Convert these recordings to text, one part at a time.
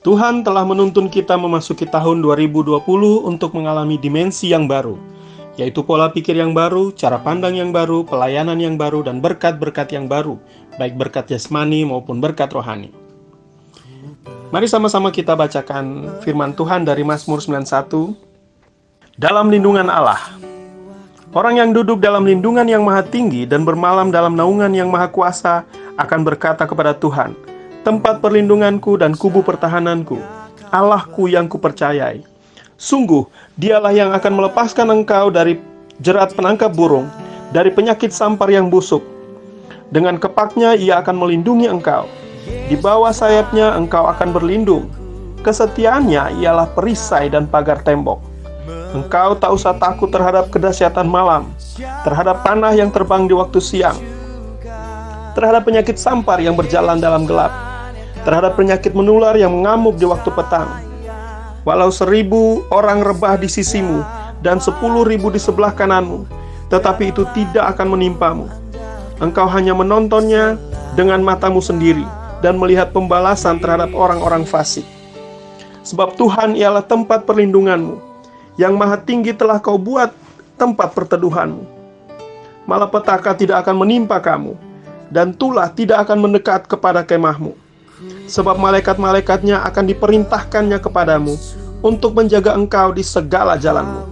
Tuhan telah menuntun kita memasuki tahun 2020 untuk mengalami dimensi yang baru, yaitu pola pikir yang baru, cara pandang yang baru, pelayanan yang baru, dan berkat-berkat yang baru, baik berkat jasmani maupun berkat rohani. Mari sama-sama kita bacakan firman Tuhan dari Mazmur 91. Dalam lindungan Allah. Orang yang duduk dalam lindungan yang maha tinggi dan bermalam dalam naungan yang maha kuasa akan berkata kepada Tuhan, tempat perlindunganku dan kubu pertahananku, Allahku yang kupercayai. Sungguh, dialah yang akan melepaskan engkau dari jerat penangkap burung, dari penyakit sampar yang busuk. Dengan kepaknya ia akan melindungi engkau. Di bawah sayapnya engkau akan berlindung. Kesetiaannya ialah perisai dan pagar tembok. Engkau tak usah takut terhadap kedahsyatan malam, terhadap panah yang terbang di waktu siang, terhadap penyakit sampar yang berjalan dalam gelap, terhadap penyakit menular yang mengamuk di waktu petang. Walau 1000 orang rebah di sisimu dan 10.000 di sebelah kananmu, tetapi itu tidak akan menimpamu. Engkau hanya menontonnya dengan matamu sendiri dan melihat pembalasan terhadap orang-orang fasik. Sebab Tuhan ialah tempat perlindunganmu, yang maha tinggi telah kau buat tempat perteduhanmu. Malapetaka tidak akan menimpa kamu, dan tulah tidak akan mendekat kepada kemahmu. Sebab malaikat-malaikatnya akan diperintahkannya kepadamu untuk menjaga engkau di segala jalanmu.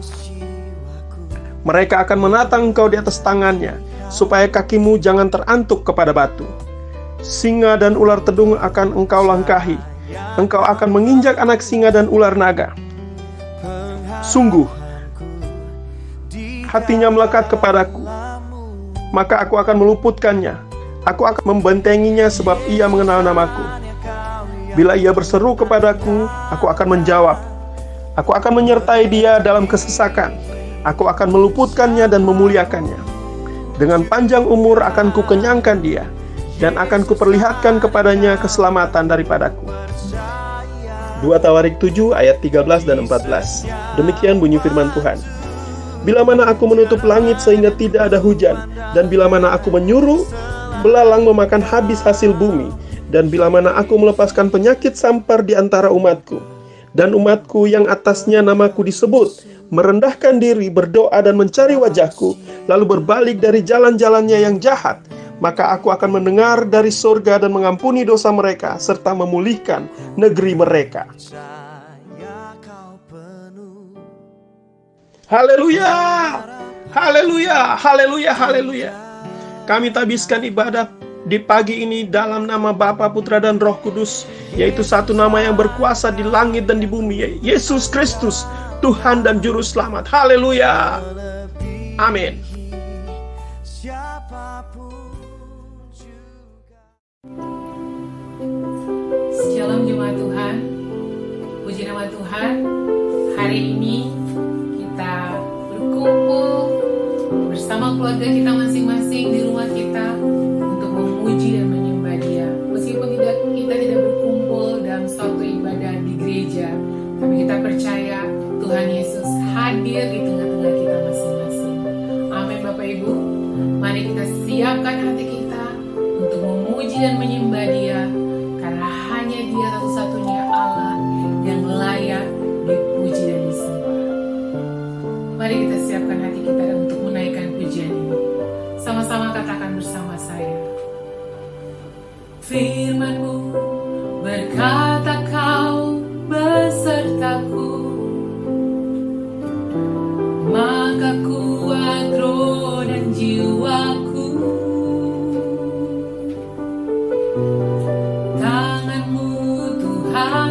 Mereka akan menatang engkau di atas tangannya, supaya kakimu jangan terantuk kepada batu. Singa dan ular tedung akan engkau langkahi. Engkau akan menginjak anak singa dan ular naga. Sungguh, hatinya melekat kepadaku, maka aku akan meluputkannya. Aku akan membentenginya sebab ia mengenal namaku. Bila ia berseru kepadaku, aku akan menjawab. Aku akan menyertai dia dalam kesesakan. Aku akan meluputkannya dan memuliakannya. Dengan panjang umur akan kukenyangkan dia, dan akan kuperlihatkan kepadanya keselamatan daripadaku. 2 Tawarik 7 ayat 13 dan 14. Demikian bunyi firman Tuhan. Bila mana aku menutup langit sehingga tidak ada hujan, dan bila mana aku menyuruh belalang memakan habis hasil bumi, dan bila mana aku melepaskan penyakit sampar di antara umatku, dan umatku yang atasnya namaku disebut, merendahkan diri, berdoa dan mencari wajahku, lalu berbalik dari jalan-jalannya yang jahat, maka aku akan mendengar dari surga dan mengampuni dosa mereka, serta memulihkan negeri mereka. Haleluya! Haleluya! Haleluya! Haleluya! Kami tabiskan ibadah di pagi ini dalam nama Bapa, Putra, dan Roh Kudus, yaitu satu nama yang berkuasa di langit dan di bumi, Yesus Kristus, Tuhan dan Juru Selamat. Haleluya! Amin. Shalom jemaat Tuhan, puji nama Tuhan. Hari ini kita berkumpul bersama keluarga kita masing-masing di rumah kita untuk memuji dan menyembah Dia. Meskipun kita tidak berkumpul dalam suatu ibadah di gereja, tapi kita percaya Tuhan Yesus hadir di tengah-tengah kita masing-masing. Amin Bapak Ibu. Mari kita siapkan hati kita untuk memuji dan menyembah Dia, karena hanya Dia satu-satunya Allah yang layak dipuji dan disembah. Mari kita siapkan hati kita untuk menaikkan pujian ini. Sama-sama katakan bersama saya. Firman-Mu berkata Kau besertaku, maka kuat roh dan jiwaku. Tangan-Mu Tuhan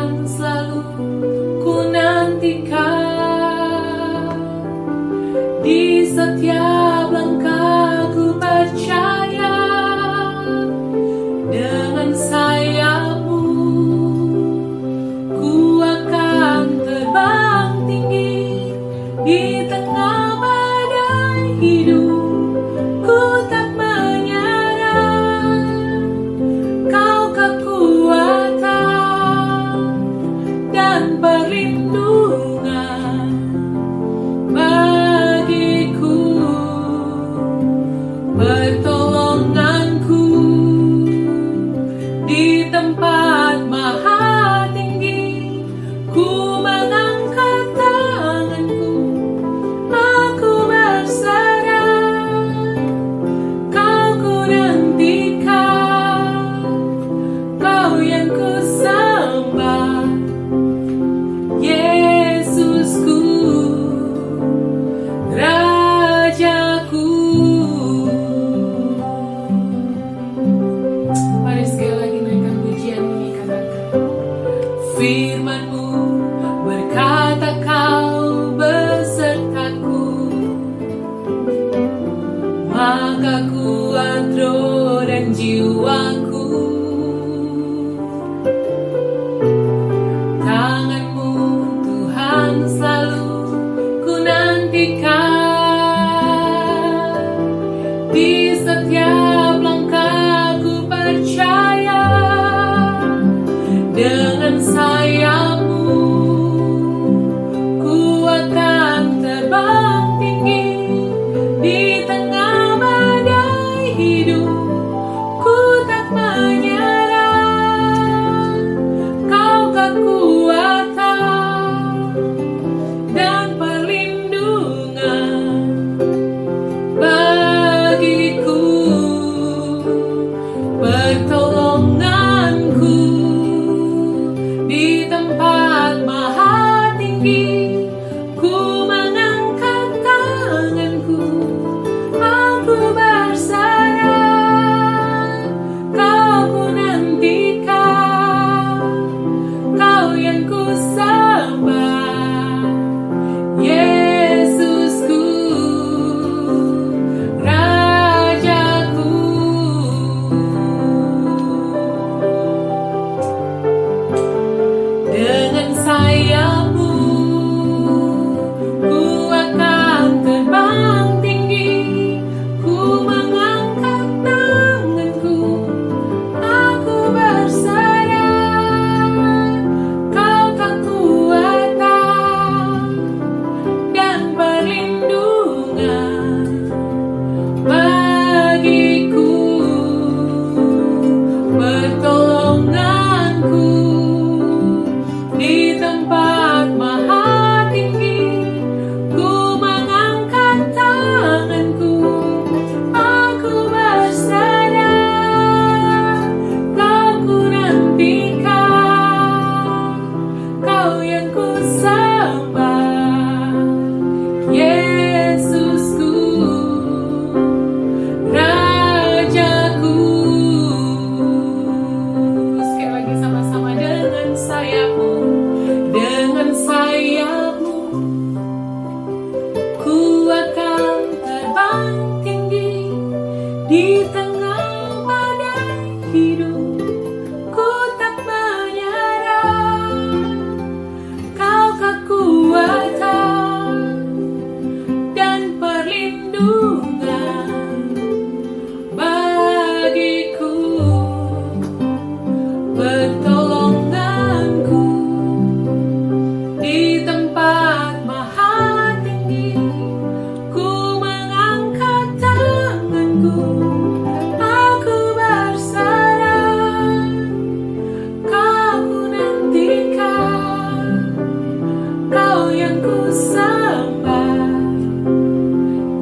ku sembah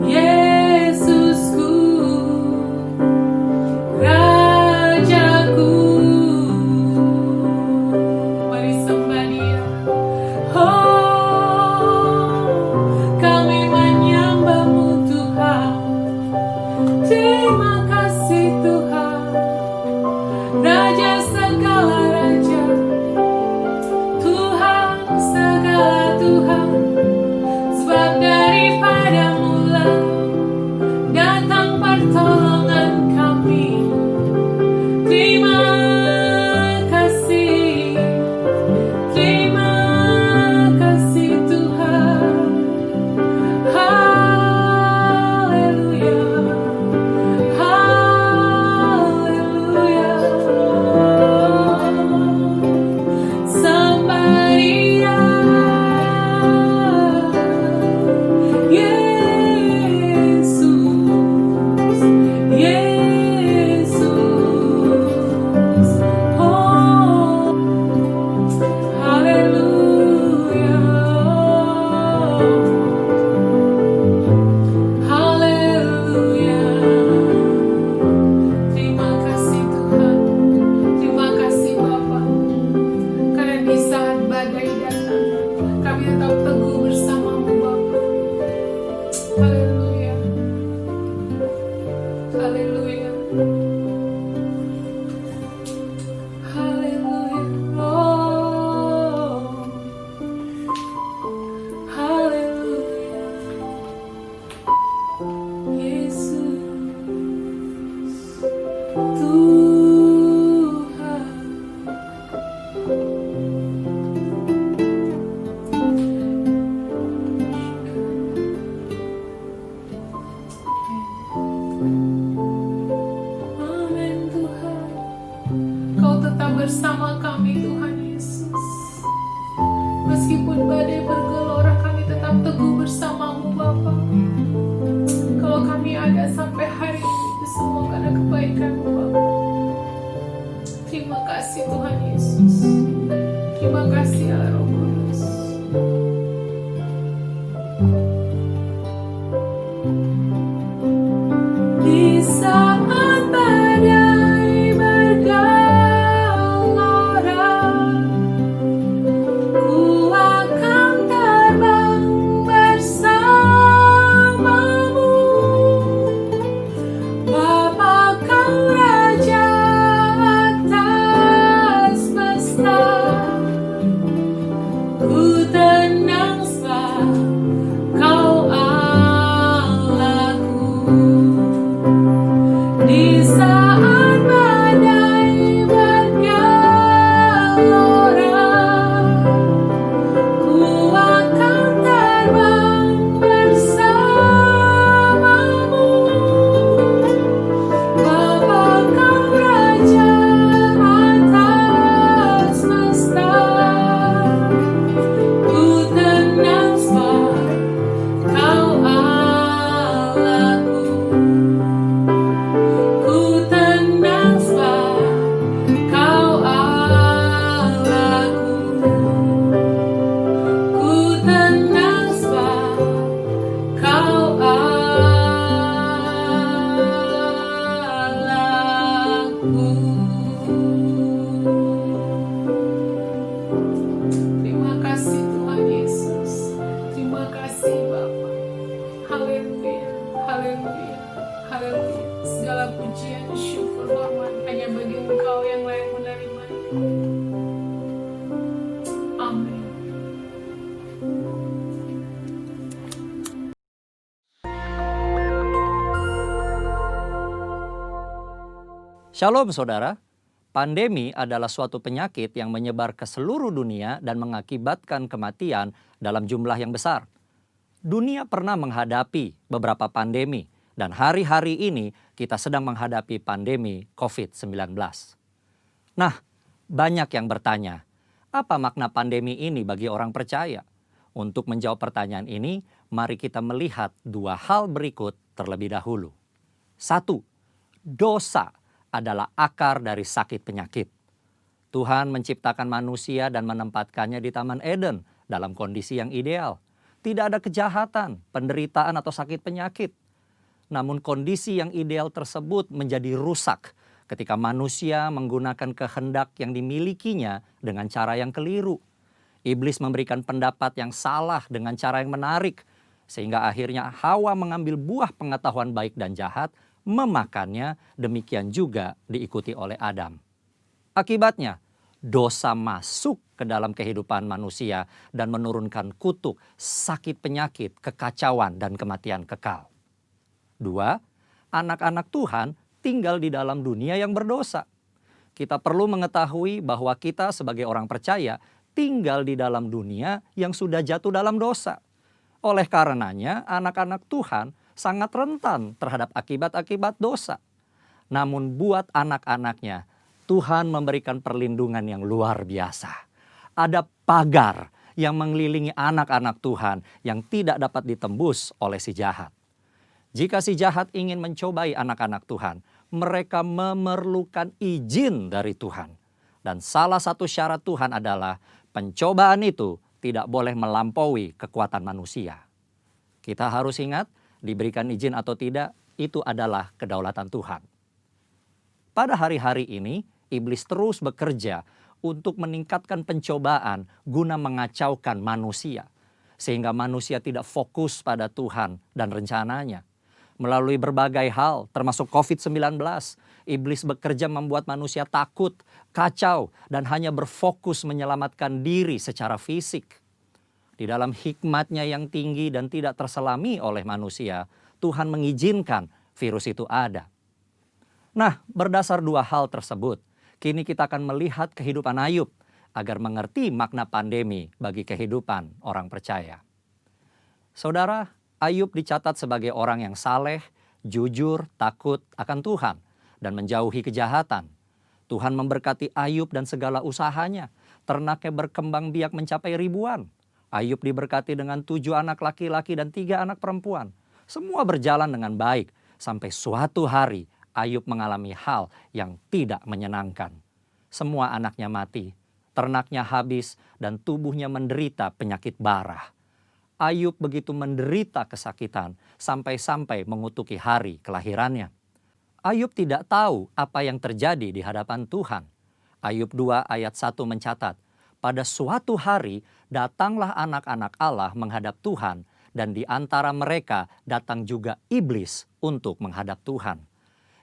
Yesusku, Rajaku. Mari sembah Dia. Oh, kami menyembah-Mu Tuhan. Terima kasih Tuhan, Raja segala raja, Tuhan segala Tuhan. Sebab daripada mula datang pertolongan kami. Terima kasih, terima kasih Tuhan. Haleluya, haleluya. Sembah Dia, Yesus, Yesus. Oh, haleluya, haleluya. Terima kasih Tuhan, terima kasih Bapa. Karena di saat badai datang, kami tetap teguh bersama-Mu Bapa. Haleluya, haleluya, haleluya. Oh, haleluya. Yesus, Tuhan. Amin Tuhan, Kau tetap bersama kami Tuhan Yesus. Meskipun badai bergelora, kami tetap teguh bersama-Mu Bapa. Kalau kami ada sampai hari ini, itu semua karena kebaikan-Mu Bapa. Terima kasih Tuhan Yesus. Terima kasih Allah Roh Kudus. Di saat badai bergelora, ku akan terbang bersama-Mu. Bapa Kau Raja atas semesta, ku tenang sebab Kau Allahku. Di saat badai bergelora, ku akan terbang bersama-Mu. Bapa Kau Raja atas semesta, ku tenang sebab Kau Allahku. Ku tenang sebab Kau Allahku. Ku tenang sebab Kau Allahku. Terima kasih Tuhan Yesus. Terima kasih Bapa. Haleluya, haleluya, haleluya. Segala pujian, syukur, hormat hanya bagi Engkau yang layak menerima. Amin. Shalom saudara, pandemi adalah suatu penyakit yang menyebar ke seluruh dunia dan mengakibatkan kematian dalam jumlah yang besar. Dunia pernah menghadapi beberapa pandemi dan hari-hari ini kita sedang menghadapi pandemi COVID-19. Nah, banyak yang bertanya, apa makna pandemi ini bagi orang percaya? Untuk menjawab pertanyaan ini, mari kita melihat dua hal berikut terlebih dahulu. 1. Dosa adalah akar dari sakit penyakit. Tuhan menciptakan manusia dan menempatkannya di Taman Eden dalam kondisi yang ideal. Tidak ada kejahatan, penderitaan atau sakit penyakit. Namun kondisi yang ideal tersebut menjadi rusak ketika manusia menggunakan kehendak yang dimilikinya dengan cara yang keliru. Iblis memberikan pendapat yang salah dengan cara yang menarik, sehingga akhirnya Hawa mengambil buah pengetahuan baik dan jahat, memakannya, demikian juga diikuti oleh Adam. Akibatnya, dosa masuk ke dalam kehidupan manusia dan menurunkan kutuk, sakit penyakit, kekacauan, dan kematian kekal. 2. Anak-anak Tuhan tinggal di dalam dunia yang berdosa. Kita perlu mengetahui bahwa kita sebagai orang percaya tinggal di dalam dunia yang sudah jatuh dalam dosa. Oleh karenanya, anak-anak Tuhan sangat rentan terhadap akibat-akibat dosa. Namun buat anak-anaknya, Tuhan memberikan perlindungan yang luar biasa. Ada pagar yang mengelilingi anak-anak Tuhan yang tidak dapat ditembus oleh si jahat. Jika si jahat ingin mencobai anak-anak Tuhan, mereka memerlukan izin dari Tuhan. Dan salah satu syarat Tuhan adalah pencobaan itu tidak boleh melampaui kekuatan manusia. Kita harus ingat, diberikan izin atau tidak, itu adalah kedaulatan Tuhan. Pada hari-hari ini, iblis terus bekerja untuk meningkatkan pencobaan guna mengacaukan manusia. Sehingga manusia tidak fokus pada Tuhan dan rencananya. Melalui berbagai hal, termasuk COVID-19, iblis bekerja membuat manusia takut, kacau, dan hanya berfokus menyelamatkan diri secara fisik. Di dalam hikmatnya yang tinggi dan tidak terselami oleh manusia, Tuhan mengizinkan virus itu ada. Nah, berdasar dua hal tersebut, kini kita akan melihat kehidupan Ayub agar mengerti makna pandemi bagi kehidupan orang percaya. Saudara, Ayub dicatat sebagai orang yang saleh, jujur, takut akan Tuhan, dan menjauhi kejahatan. Tuhan memberkati Ayub dan segala usahanya. Ternaknya berkembang biak mencapai ribuan. Ayub diberkati dengan 7 anak laki-laki dan 3 anak perempuan. Semua berjalan dengan baik, sampai suatu hari Ayub mengalami hal yang tidak menyenangkan. Semua anaknya mati, ternaknya habis, dan tubuhnya menderita penyakit bara. Ayub begitu menderita kesakitan sampai-sampai mengutuki hari kelahirannya. Ayub tidak tahu apa yang terjadi di hadapan Tuhan. Ayub 2 ayat 1 mencatat, pada suatu hari datanglah anak-anak Allah menghadap Tuhan, dan di antara mereka datang juga iblis untuk menghadap Tuhan.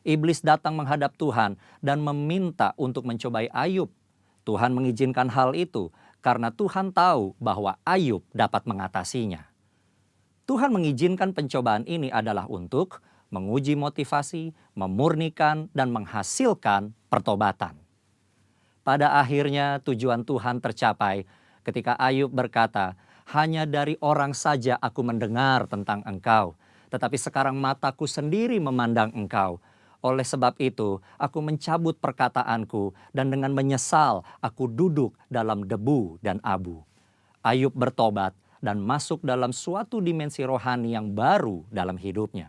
Iblis datang menghadap Tuhan dan meminta untuk mencobai Ayub. Tuhan mengizinkan hal itu karena Tuhan tahu bahwa Ayub dapat mengatasinya. Tuhan mengizinkan pencobaan ini adalah untuk menguji motivasi, memurnikan, dan menghasilkan pertobatan. Pada akhirnya tujuan Tuhan tercapai ketika Ayub berkata, hanya dari orang saja aku mendengar tentang engkau, tetapi sekarang mataku sendiri memandang engkau. Oleh sebab itu, aku mencabut perkataanku dan dengan menyesal aku duduk dalam debu dan abu. Ayub bertobat dan masuk dalam suatu dimensi rohani yang baru dalam hidupnya.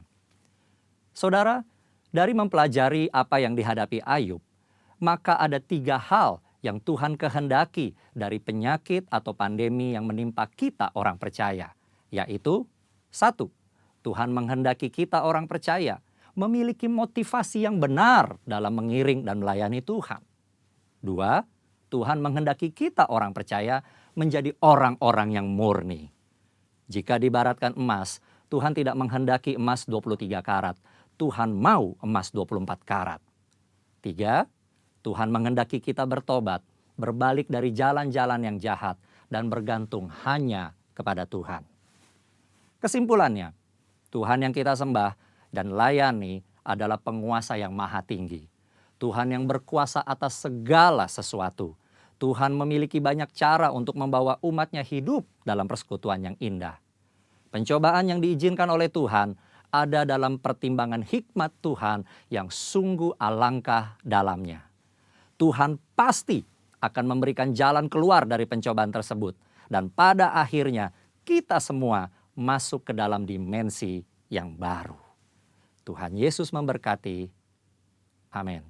Saudara, dari mempelajari apa yang dihadapi Ayub, maka ada 3 hal yang Tuhan kehendaki dari penyakit atau pandemi yang menimpa kita orang percaya. Yaitu, 1. Tuhan menghendaki kita orang percaya memiliki motivasi yang benar dalam mengiring dan melayani Tuhan. 2. Tuhan menghendaki kita orang percaya menjadi orang-orang yang murni. Jika diibaratkan emas, Tuhan tidak menghendaki emas 23 karat. Tuhan mau emas 24 karat. 3. Tuhan menghendaki kita bertobat, berbalik dari jalan-jalan yang jahat, dan bergantung hanya kepada Tuhan. Kesimpulannya, Tuhan yang kita sembah dan layani adalah penguasa yang maha tinggi. Tuhan yang berkuasa atas segala sesuatu. Tuhan memiliki banyak cara untuk membawa umatnya hidup dalam persekutuan yang indah. Pencobaan yang diizinkan oleh Tuhan ada dalam pertimbangan hikmat Tuhan yang sungguh alangkah dalamnya. Tuhan pasti akan memberikan jalan keluar dari pencobaan tersebut. Dan pada akhirnya kita semua masuk ke dalam dimensi yang baru. Tuhan Yesus memberkati. Amin.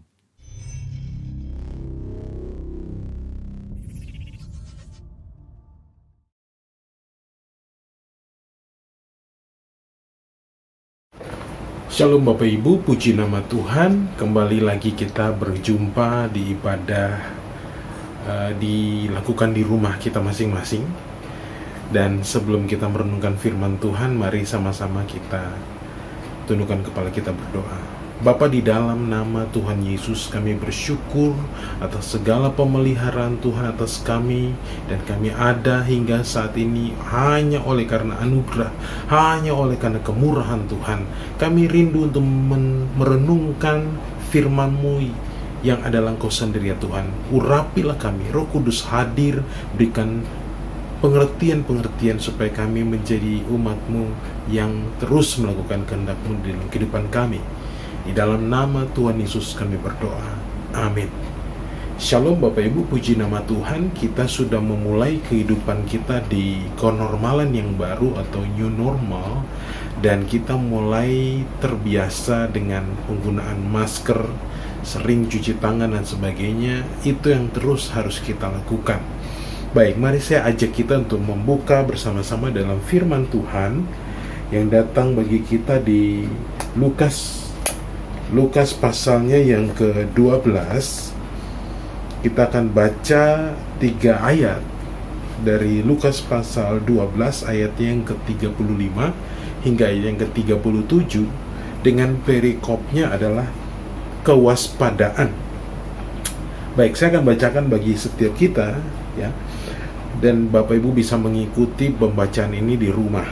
Shalom Bapak Ibu, puji nama Tuhan. Kembali lagi kita berjumpa di ibadah dilakukan di rumah kita masing-masing. Dan sebelum kita merenungkan firman Tuhan, mari sama-sama kita tundukkan kepala kita berdoa. Bapa, di dalam nama Tuhan Yesus kami bersyukur atas segala pemeliharaan Tuhan atas kami, dan kami ada hingga saat ini hanya oleh karena anugerah, hanya oleh karena kemurahan Tuhan. Kami rindu untuk merenungkan firman-Mu yang adalah Engkau sendiri ya Tuhan. Urapilah kami, Roh Kudus hadir, berikan pengertian-pengertian supaya kami menjadi umat-Mu yang terus melakukan kehendak-Mu dalam kehidupan kami. Di dalam nama Tuhan Yesus kami berdoa. Amin. Shalom Bapak Ibu, puji nama Tuhan. Kita sudah memulai kehidupan kita di kenormalan yang baru atau new normal. Dan kita mulai terbiasa dengan penggunaan masker, sering cuci tangan dan sebagainya. Itu yang terus harus kita lakukan. Baik, mari saya ajak kita untuk membuka bersama-sama dalam firman Tuhan yang datang bagi kita di Lukas pasalnya yang ke-12. Kita akan baca 3 ayat dari Lukas pasal 12 ayatnya yang ke-35 hingga ayat yang ke-37, dengan perikopnya adalah kewaspadaan. Baik, saya akan bacakan bagi setiap kita ya. Dan Bapak Ibu bisa mengikuti pembacaan ini di rumah.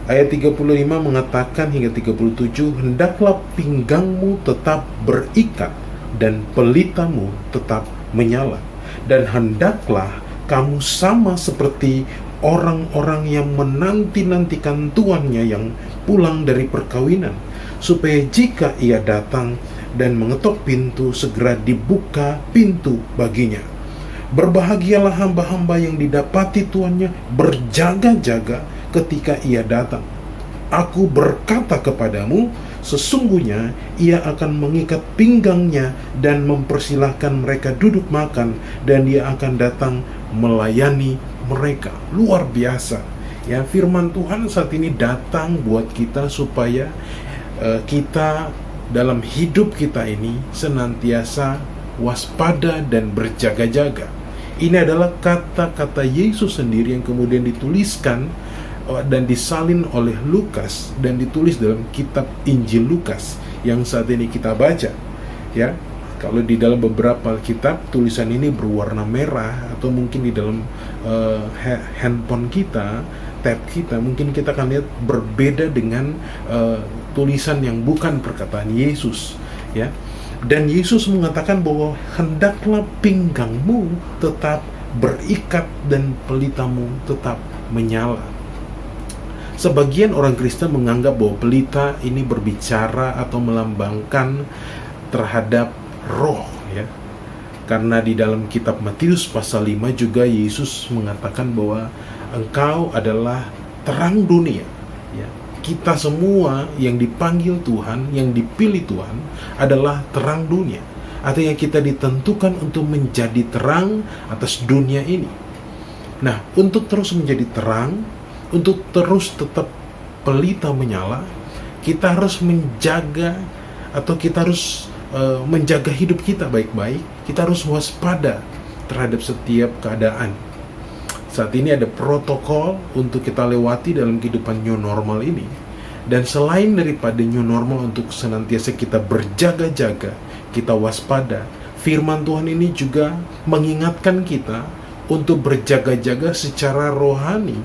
Ayat 35 mengatakan hingga 37, hendaklah pinggangmu tetap berikat dan pelitamu tetap menyala, dan hendaklah kamu sama seperti orang-orang yang menanti-nantikan tuannya yang pulang dari perkawinan, supaya jika ia datang dan mengetok pintu, segera dibuka pintu baginya. Berbahagialah hamba-hamba yang didapati tuannya berjaga-jaga ketika ia datang. Aku berkata kepadamu, sesungguhnya ia akan mengikat pinggangnya dan mempersilahkan mereka duduk makan, dan dia akan datang melayani mereka. Luar biasa ya, firman Tuhan saat ini datang buat kita supaya kita dalam hidup kita ini senantiasa waspada dan berjaga-jaga. Ini adalah kata-kata Yesus sendiri yang kemudian dituliskan dan disalin oleh Lukas dan ditulis dalam kitab Injil Lukas yang saat ini kita baca ya. Kalau di dalam beberapa kitab tulisan ini berwarna merah, atau mungkin di dalam handphone kita, tab kita, mungkin kita akan lihat berbeda dengan tulisan yang bukan perkataan Yesus ya. Dan Yesus mengatakan bahwa hendaklah pinggangmu tetap berikat dan pelitamu tetap menyala. Sebagian orang Kristen menganggap bahwa pelita ini berbicara atau melambangkan terhadap roh ya. Karena di dalam kitab Matius pasal 5 juga Yesus mengatakan bahwa engkau adalah terang dunia ya. Kita semua yang dipanggil Tuhan, yang dipilih Tuhan adalah terang dunia. Artinya kita ditentukan untuk menjadi terang atas dunia ini. Nah, untuk terus menjadi terang, untuk terus tetap pelita menyala, kita harus menjaga, atau kita harus menjaga hidup kita baik-baik. Kita harus waspada terhadap setiap keadaan. Saat ini ada protokol untuk kita lewati dalam kehidupan new normal ini. Dan selain daripada new normal untuk senantiasa kita berjaga-jaga, kita waspada, firman Tuhan ini juga mengingatkan kita untuk berjaga-jaga secara rohani.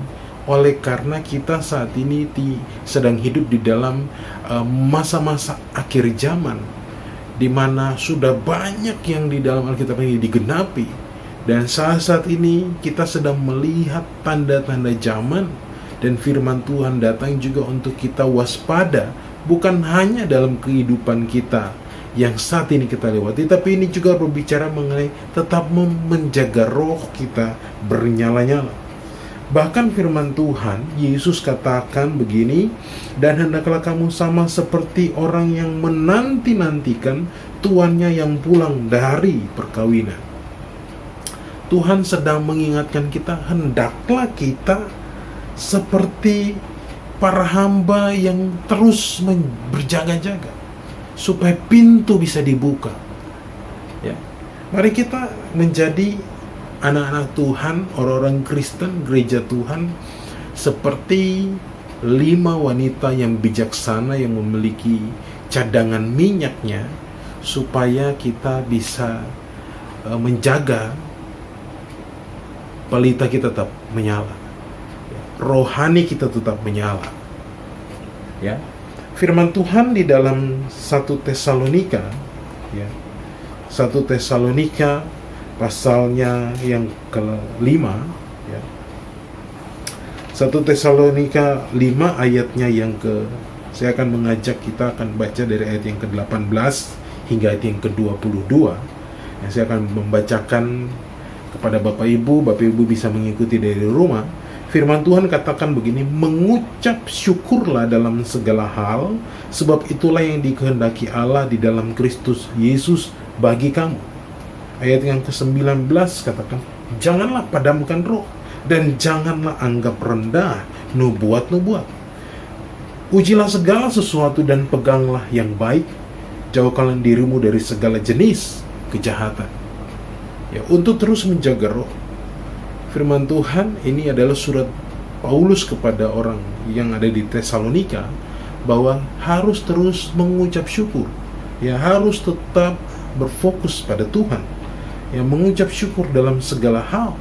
Oleh karena kita saat ini sedang hidup di dalam masa-masa akhir zaman, di mana sudah banyak yang di dalam Alkitab ini digenapi. Dan saat ini kita sedang melihat tanda-tanda zaman, dan firman Tuhan datang juga untuk kita waspada, bukan hanya dalam kehidupan kita yang saat ini kita lewati, tapi ini juga berbicara mengenai tetap menjaga roh kita bernyala-nyala. Bahkan firman Tuhan, Yesus katakan begini, dan hendaklah kamu sama seperti orang yang menanti-nantikan tuannya yang pulang dari perkawinan. Tuhan sedang mengingatkan kita, hendaklah kita seperti para hamba yang terus berjaga-jaga supaya pintu bisa dibuka. Ya. Mari kita menjadi anak-anak Tuhan, orang-orang Kristen, gereja Tuhan, seperti 5 wanita yang bijaksana yang memiliki cadangan minyaknya, supaya kita bisa menjaga pelita kita tetap menyala, rohani kita tetap menyala. Ya, firman Tuhan di dalam 1 Tesalonika, ya, 1 Tesalonika pasalnya yang ke-5, ya. 1 Tesalonika 5 ayatnya yang saya akan mengajak kita akan baca dari ayat yang ke-18 hingga ayat yang ke-22. Saya akan membacakan kepada Bapak Ibu bisa mengikuti dari rumah. Firman Tuhan katakan begini, mengucap syukurlah dalam segala hal, sebab itulah yang dikehendaki Allah di dalam Kristus Yesus bagi kamu. Ayat yang ke-19 katakan, janganlah padamkan roh, dan janganlah anggap rendah nubuat-nubuat. Ujilah segala sesuatu dan peganglah yang baik, jauhkanlah dirimu dari segala jenis kejahatan. Ya, untuk terus menjaga roh. Firman Tuhan ini adalah surat Paulus kepada orang yang ada di Tesalonika, bahwa harus terus mengucap syukur. Ya, harus tetap berfokus pada Tuhan. Ya, mengucap syukur dalam segala hal.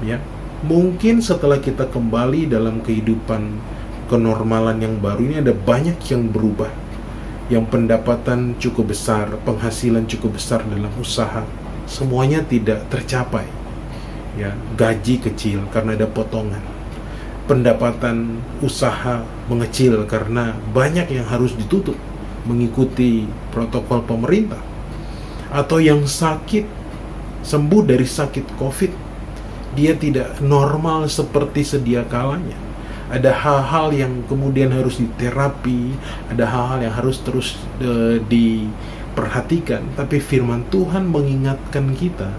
Ya, mungkin setelah kita kembali dalam kehidupan kenormalan yang baru ini, ada banyak yang berubah. Yang pendapatan cukup besar, penghasilan cukup besar dalam usaha, semuanya tidak tercapai. Ya, gaji kecil karena ada potongan. Pendapatan usaha mengecil karena banyak yang harus ditutup mengikuti protokol pemerintah. Atau yang sakit, sembuh dari sakit COVID, dia tidak normal seperti sedia kalanya. Ada hal-hal yang kemudian harus diterapi, ada hal-hal yang harus terus diperhatikan. Tapi firman Tuhan mengingatkan kita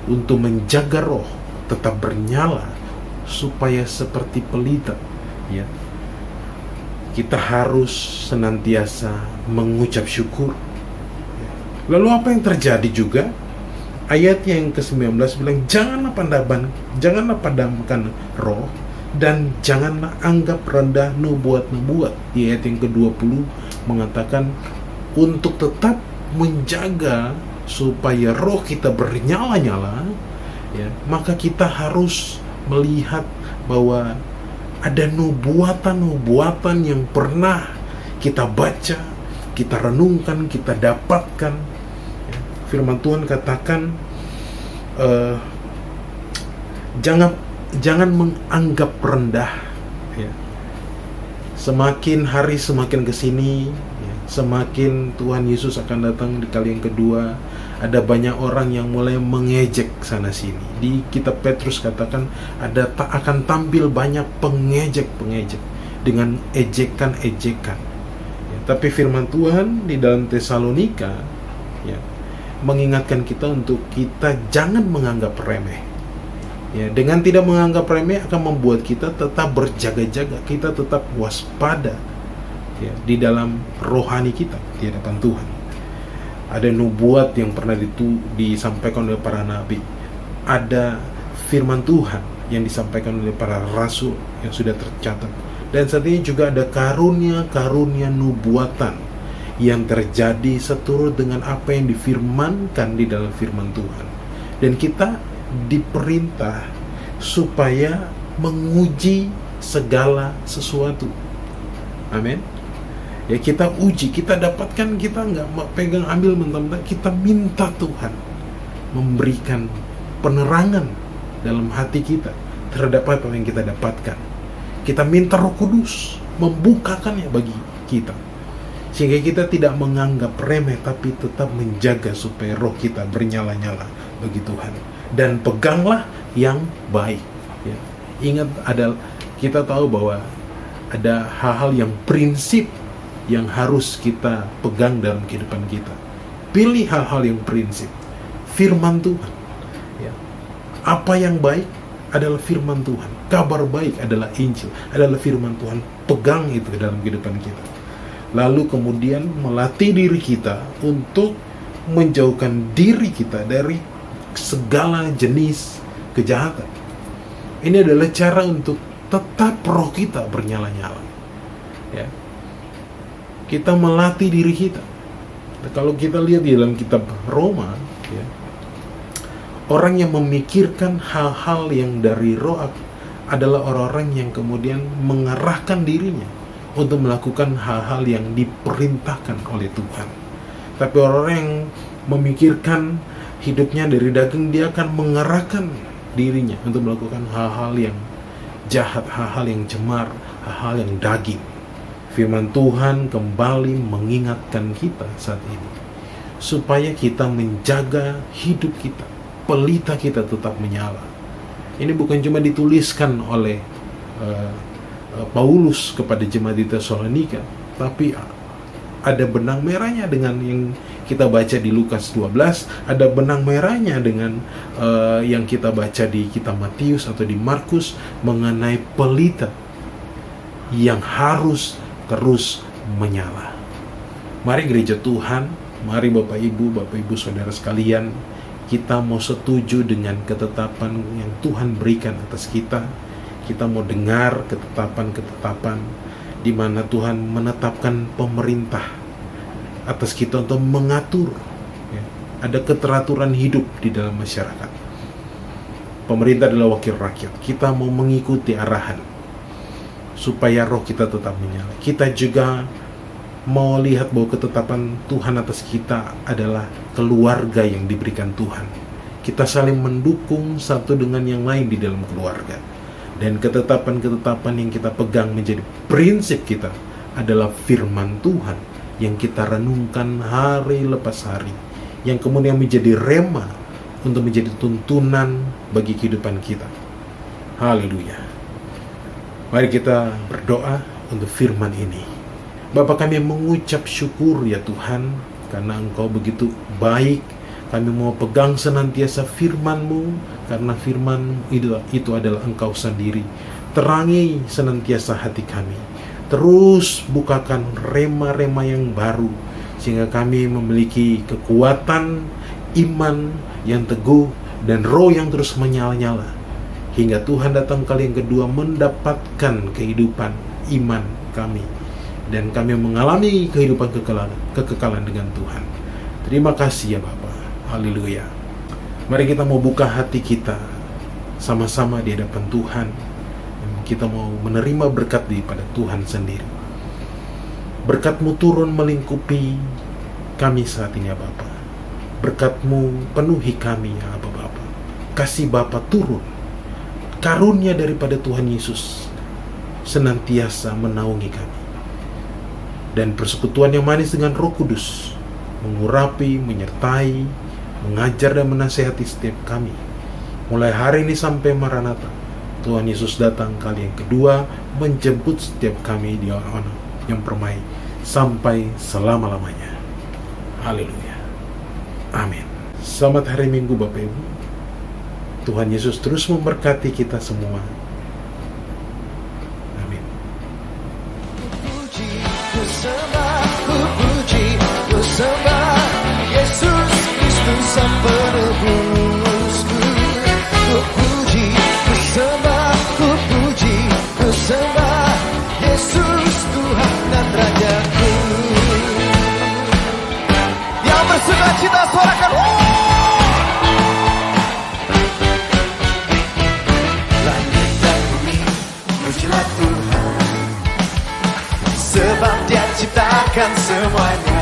untuk menjaga roh tetap bernyala, supaya seperti pelita, ya, kita harus senantiasa mengucap syukur. Lalu apa yang terjadi juga? Ayat yang ke-19 bilang, janganlah padamkan roh, dan janganlah anggap rendah nubuat-nubuat. Di ayat yang ke-20 mengatakan untuk tetap menjaga supaya roh kita bernyala-nyala, ya, maka kita harus melihat bahwa ada nubuatan-nubuatan yang pernah kita baca, kita renungkan, kita dapatkan. Ya, firman Tuhan katakan, jangan menganggap rendah. Ya. Semakin hari semakin kesini, ya, semakin Tuhan Yesus akan datang di kali yang kedua, ada banyak orang yang mulai mengejek sana sini. Di kitab Petrus katakan akan tampil banyak pengejek-pengejek dengan ejekan-ejekan. Ya, tapi firman Tuhan di dalam Tesalonika, ya, mengingatkan kita untuk kita jangan menganggap remeh. Ya, dengan tidak menganggap remeh akan membuat kita tetap berjaga-jaga, kita tetap waspada, ya, di dalam rohani kita di hadapan Tuhan. Ada nubuat yang pernah disampaikan oleh para nabi, ada firman Tuhan yang disampaikan oleh para rasul yang sudah tercatat, dan saat ini juga ada karunia-karunia nubuatan yang terjadi seturut dengan apa yang difirmankan di dalam firman Tuhan. Dan kita diperintah supaya menguji segala sesuatu. Amin. Ya, kita uji, kita dapatkan, kita nggak pegang ambil mentah-mentah, kita minta Tuhan memberikan penerangan dalam hati kita terhadap apa yang kita dapatkan. Kita minta Roh Kudus membukakannya bagi kita, sehingga kita tidak menganggap remeh, tapi tetap menjaga supaya roh kita bernyala-nyala bagi Tuhan. Dan peganglah yang baik. Ya. Ingat, kita tahu bahwa ada hal-hal yang prinsip yang harus kita pegang dalam kehidupan kita. Pilih hal-hal yang prinsip. Firman Tuhan. Ya. Apa yang baik adalah firman Tuhan. kabar baik adalah Injil, adalah firman Tuhan. Pegang itu dalam kehidupan kita. Lalu kemudian melatih diri kita untuk menjauhkan diri kita dari segala jenis kejahatan. Ini adalah cara untuk tetap roh kita bernyala-nyala. Ya. Kita melatih diri kita. Kalau kita lihat di dalam kitab Roma, ya, orang yang memikirkan hal-hal yang dari roh adalah orang-orang yang kemudian mengarahkan dirinya untuk melakukan hal-hal yang diperintahkan oleh Tuhan. Tapi orang yang memikirkan hidupnya dari daging, dia akan mengarahkan dirinya untuk melakukan hal-hal yang jahat, hal-hal yang cemar, hal-hal yang daging. Firman Tuhan kembali mengingatkan kita saat ini supaya kita menjaga hidup kita, pelita kita tetap menyala. Ini bukan cuma dituliskan oleh Paulus kepada jemaat di Tesalonika, tapi ada benang merahnya dengan yang kita baca di Lukas 12, ada benang merahnya dengan yang kita baca di kitab Matius atau di Markus mengenai pelita yang harus terus menyala. Mari gereja Tuhan, mari Bapak Ibu Saudara sekalian, kita mau setuju dengan ketetapan yang Tuhan berikan atas kita. Kita mau dengar ketetapan-ketetapan di mana Tuhan menetapkan pemerintah atas kita untuk mengatur, ya. Ada keteraturan hidup di dalam masyarakat. Pemerintah adalah wakil rakyat. Kita mau mengikuti arahan supaya roh kita tetap menyala. Kita juga mau lihat bahwa ketetapan Tuhan atas kita adalah keluarga yang diberikan Tuhan. Kita saling mendukung satu dengan yang lain di dalam keluarga. Dan ketetapan-ketetapan yang kita pegang menjadi prinsip kita adalah firman Tuhan yang kita renungkan hari lepas hari, yang kemudian menjadi rema untuk menjadi tuntunan bagi kehidupan kita. Haleluya. Mari kita berdoa untuk firman ini. Bapa, kami mengucap syukur ya Tuhan, karena Engkau begitu baik. Kami mau pegang senantiasa firman-Mu, karena firman itu adalah Engkau sendiri. Terangi senantiasa hati kami. Terus bukakan rema-rema yang baru, sehingga kami memiliki kekuatan iman yang teguh dan roh yang terus menyala-nyala, hingga Tuhan datang kali yang kedua mendapatkan kehidupan iman kami, dan kami mengalami kehidupan kekekalan dengan Tuhan. Terima kasih ya Bapa. Haleluya. Mari kita mau buka hati kita sama-sama di hadapan Tuhan. Kita mau menerima berkat daripada Tuhan sendiri. Berkat-Mu turun melingkupi kami saat ini ya Bapa. Berkat-Mu penuhi kami ya Bapa. Kasih Bapa turun. Karunia daripada Tuhan Yesus senantiasa menaungi kami. Dan persekutuan yang manis dengan Roh Kudus mengurapi, menyertai, mengajar dan menasihati setiap kami. Mulai hari ini sampai Maranatha, Tuhan Yesus datang kali yang kedua menjemput setiap kami di orang-orang yang permai sampai selama-lamanya. Haleluya. Amin. Selamat hari Minggu Bapak Ibu. Tuhan Yesus terus memberkati kita semua. Amin. Yesus Kristus Sang Penebusku. Ku puji, ku sembah, ku puji, ku sembah Yesus Tuhan dan Rajaku. Yang bersukacita suarakan langit dan bumi pujilah Tuhan, sebab Dia ciptakan semuanya